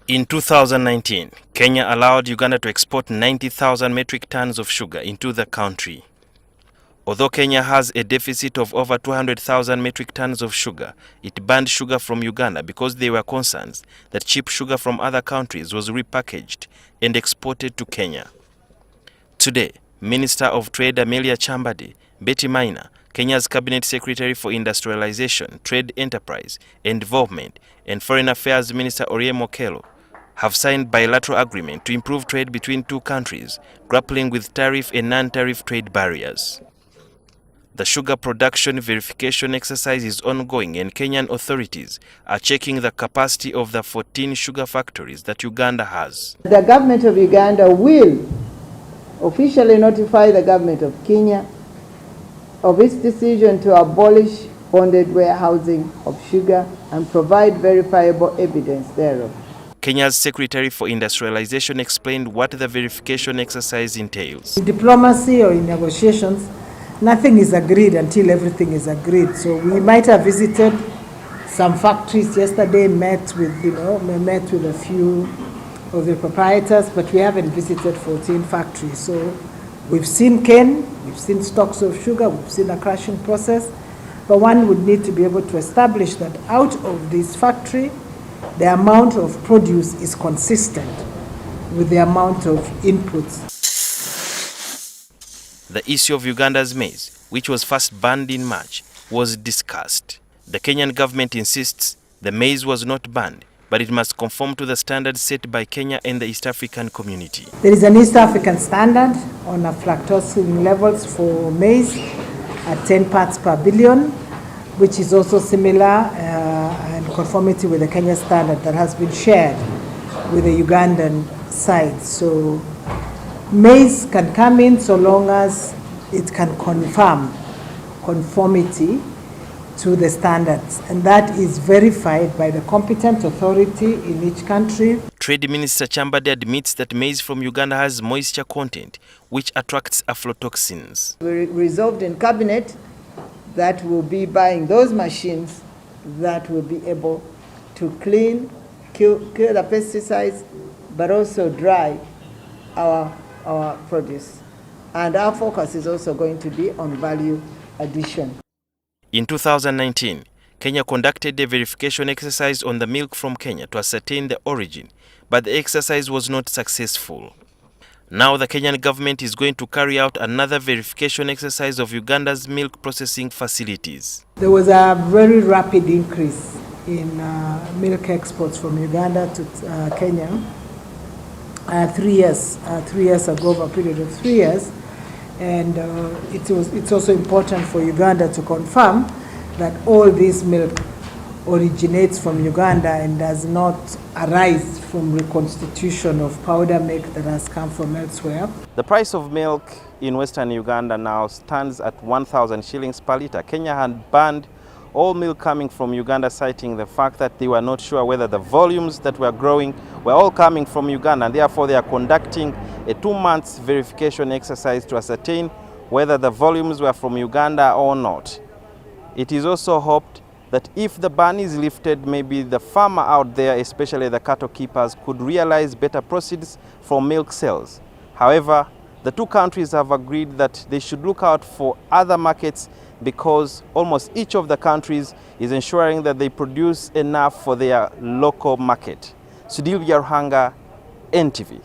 In 2019, Kenya allowed Uganda to export 90,000 metric tons of sugar into the country. Although Kenya has a deficit of over 200,000 metric tons of sugar, it banned sugar from Uganda because there were concerns that cheap sugar from other countries was repackaged and exported to Kenya. Today, Minister of Trade Amelia Chambadi, Betty Maina, Kenya's Cabinet Secretary for Industrialization, Trade Enterprise and Development, and Foreign Affairs Minister Oryem Okello have signed bilateral agreement to improve trade between two countries, grappling with tariff and non-tariff trade barriers. The sugar production verification exercise is ongoing and Kenyan authorities are checking the capacity of the 14 sugar factories that Uganda has. The government of Uganda will officially notify the government of Kenya of its decision to abolish bonded warehousing of sugar and provide verifiable evidence thereof. Kenya's Secretary for Industrialization explained what the verification exercise entails. In diplomacy or in negotiations, nothing is agreed until everything is agreed. So we might have visited some factories yesterday, met with a few of the proprietors, but we haven't visited 14 factories. So we've seen cane, we've seen stocks of sugar, we've seen a crushing process, but one would need to be able to establish that out of this factory, the amount of produce is consistent with the amount of inputs. The issue of Uganda's maize, which was first banned in March, was discussed. The Kenyan government insists the maize was not banned, but it must conform to the standards set by Kenya and the East African community. There is an East African standard on aflatoxin levels for maize at 10 parts per billion, which is also similar in conformity with the Kenya standard that has been shared with the Ugandan side. So maize can come in so long as it can confirm conformity to the standards, and that is verified by the competent authority in each country. Trade Minister Chambadi admits that maize from Uganda has moisture content, which attracts aflatoxins. We resolved in cabinet that will be buying those machines that will be able to clean, kill the pesticides, but also dry our produce. And our focus is also going to be on value addition. In 2019, Kenya conducted a verification exercise on the milk from Kenya to ascertain the origin, but the exercise was not successful. Now the Kenyan government is going to carry out another verification exercise of Uganda's milk processing facilities. There was a very rapid increase in milk exports from Uganda to Kenya 3 years ago, over a period of 3 years. And it's also important for Uganda to confirm that all this milk originates from Uganda and does not arise from reconstitution of powder milk that has come from elsewhere. The price of milk in Western Uganda now stands at 1,000 shillings per litre. Kenya had banned all milk coming from Uganda, citing the fact that they were not sure whether the volumes that were growing were all coming from Uganda, and therefore they are conducting a 2-month verification exercise to ascertain whether the volumes were from Uganda or not. It is also hoped that if the ban is lifted, maybe the farmer out there, especially the cattle keepers, could realize better proceeds from milk sales. However, the two countries have agreed that they should look out for other markets because almost each of the countries is ensuring that they produce enough for their local market. Sudhir Yaruhanga, NTV.